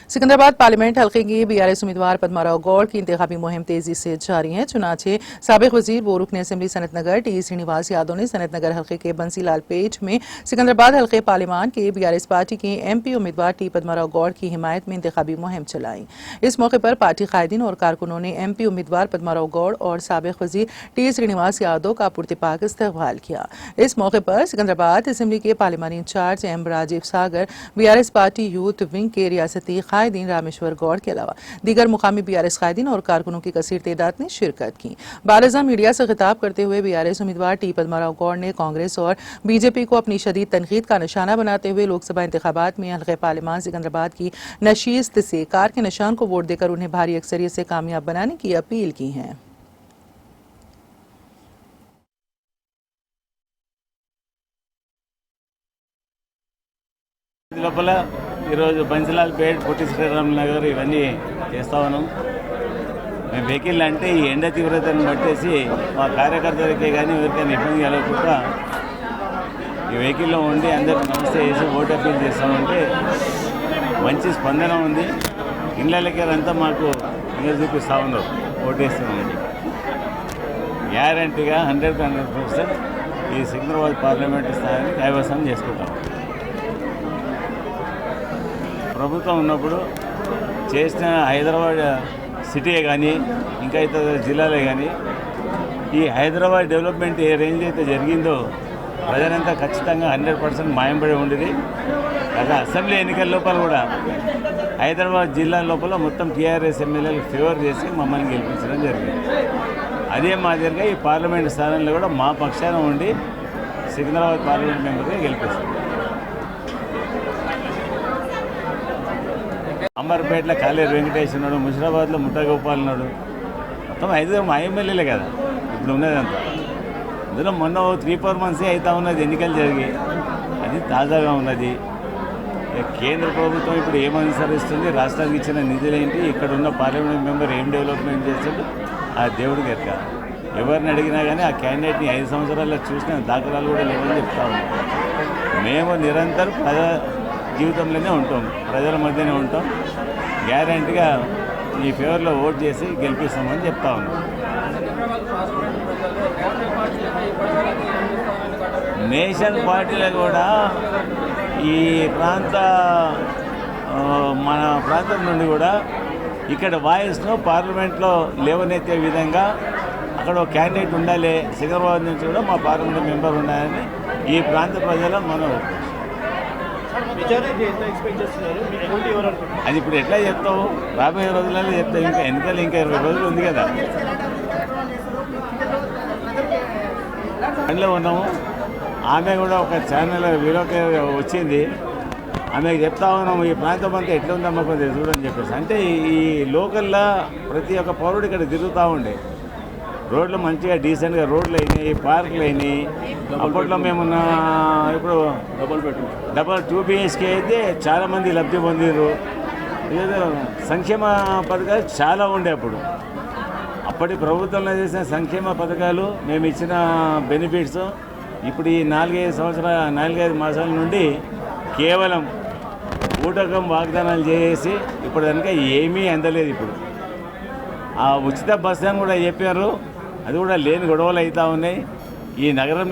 Secunderabad parliament हल्के की BRS उम्मीदवार पद्माराव गौड़ की इंतखाबी मुहिम तेजी से जारी है। चुनाचे साबिक वजीर व रुकन असेंबली सनत नगर टी श्रीनिवास यादव ने सनत नगर हल्के के बंसीलाल पेट में सिकंदराबाद हल्के पार्लियामान के बीआरएस पार्टी के एमपी उम्मीदवार टी पद्माराव गौड़ की हिमायत में इंतखाबी मुहिम चलाई। इस मौके पर पार्टी कायदीन और कारकुनों ने एमपी उम्मीदवार पद्माराव गौड़ और साबिक वजीर टी श्रीनिवास यादव का पुरतपाक इस्तकबाल किया। इस मौके पर सिकंदराबाद असेंबली के पार्लियामानी इंचार्ज एम राजीव सागर, बीआरएस पार्टी यूथ विंग के रियासती कायदीन रामेश्वर गौड़ के अलावा दीगर मुकामी बीआरएस कायदीन और कारकुनों की कसीर तादाद ने शिरकत की। बारजा मीडिया से खिताब करते हुए बीआरएस उम्मीदवार टी पद्माराव गौड़ ने कांग्रेस और बीजेपी को अपनी शदीद तनकीद का निशाना बनाते हुए लोकसभा इंतखाबात में हल्के पार्लियामान सिकंदराबाद की नशीस्त से कार के निशान को वोट देकर उन्हें भारी अक्सरियत से कामयाब बनाने की अपील की है। లోపల ఈరోజు బన్సిలాల్ పేట్ పొట్టి శ్రీరామ్ నగర్ ఇవన్నీ చేస్తా ఉన్నాం. మేము వెహికల్ అంటే ఈ ఎండ తీవ్రతను బట్టేసి మా కార్యకర్తలకే కానీ ఎవరికైనా ఇబ్బంది కలగకుండా ఈ వెహికల్లో ఉండి అందరికి నమస్తే చేసి ఓటు అప్పీల్ చేస్తామంటే మంచి స్పందన ఉంది. ఇళ్ళకెళ్ళంతా మాకు ఇంకా చూపిస్తూ ఉన్నారు ఓటు వేస్తామని. గ్యారంటీగా 100% ఈ సికింద్రాబాద్ పార్లమెంట్ స్థానాన్ని కైవసం చేసుకుంటాం. ప్రభుత్వం ఉన్నప్పుడు చేసిన హైదరాబాద్ సిటీ కానీ ఇంకా ఇతర జిల్లాలే కానీ ఈ హైదరాబాద్ డెవలప్మెంట్ ఏ రేంజ్ అయితే జరిగిందో ప్రజలంతా ఖచ్చితంగా 100% మాయంపడి ఉండేది. కాగా అసెంబ్లీ ఎన్నికల లోపల కూడా హైదరాబాద్ జిల్లా లోపల మొత్తం టీఆర్ఎస్ ఎమ్మెల్యేలకు ఫేవర్ చేసి మమ్మల్ని గెలిపించడం జరిగింది. అదే మాదిరిగా ఈ పార్లమెంట్ స్థానంలో కూడా మా పక్షాన ఉండి సికింద్రాబాద్ పార్లమెంట్ మెంబర్గా గెలిపిస్తారు. అంబర్పేటలో కాలేరు వెంకటేష్ ఉన్నాడు, ముషిరాబాద్లో ముఠాగోపాల్ ఉన్నాడు. మొత్తం 5 మా ఎమ్మెల్యేలే కదా ఇప్పుడు ఉన్నదంతా. అందులో మొన్న 3-4 మంత్సే అవుతా ఉన్నది ఎన్నికలు జరిగి, అది తాజాగా ఉన్నది. కేంద్ర ప్రభుత్వం ఇప్పుడు ఏమనుసరిస్తుంది, రాష్ట్రానికి ఇచ్చిన నిధులేంటి, ఇక్కడ ఉన్న పార్లమెంట్ మెంబర్ ఏం డెవలప్మెంట్ చేస్తాడు ఆ దేవుడికి ఎక్క. ఎవరిని అడిగినా కానీ ఆ క్యాండిడేట్ని 5 సంవత్సరాల్లో చూసిన దాఖలాలు కూడా లేవని చెప్తా ఉన్నాం. మేము నిరంతరం ప్రజా జీవితంలోనే ఉంటాం, ప్రజల మధ్యనే ఉంటాం. గ్యారంటీగా ఈ ఫేవర్లో ఓట్ చేసి గెలిపిస్తామని చెప్తా ఉన్నాం. నేషన్ పార్టీలు కూడా ఈ మన ప్రాంతం నుండి కూడా ఇక్కడ వాయిస్ను పార్లమెంట్లో లేవనెత్తే విధంగా అక్కడ ఒక క్యాండిడేట్ ఉండాలి. సికింద్రాబాద్ నుంచి కూడా మా పార్లమెంట్ మెంబర్ ఉండాలని ఈ ప్రాంత ప్రజల మనం అది ఇప్పుడు ఎట్లా చెప్తావు, రాబోయే రోజులలో చెప్తావు. ఇంకా ఎన్నికలు ఇంకా 20 రోజులు ఉంది కదా. పనిలో ఉన్నాము. ఆమె కూడా ఒక ఛానల్ వీడియోకి వచ్చింది, ఆమెకు చెప్తా ఉన్నాము ఈ ప్రాంతం అంతా ఎట్లా ఉందమ్మా కొంచెం చూడని చెప్పేసి. అంటే ఈ లోకల్లో ప్రతి ఒక్క పౌరుడు ఇక్కడ తిరుగుతూ ఉండే, రోడ్లు మంచిగా డీసెంట్గా రోడ్లు అయినాయి, పార్కులు అయినాయి. అప్పట్లో మేమున్న ఇప్పుడు డబల్ 2 BHK అయితే చాలామంది లబ్ధి పొందిరు. ఏదో సంక్షేమ పథకాలు చాలా ఉండే అప్పుడు. అప్పటి ప్రభుత్వంలో చేసిన సంక్షేమ పథకాలు, మేము ఇచ్చిన బెనిఫిట్స్ ఇప్పుడు ఈ 4-5 మాసాల నుండి కేవలం ఊటకం వాగ్దానాలు చేసి ఇప్పుడు కనుక ఏమీ అందలేదు. ఇప్పుడు ఆ ఉచిత బస్సు అని కూడా చెప్పారు, అది కూడా లేని గొడవలు అవుతూ ఉన్నాయి ఈ నగరంలో.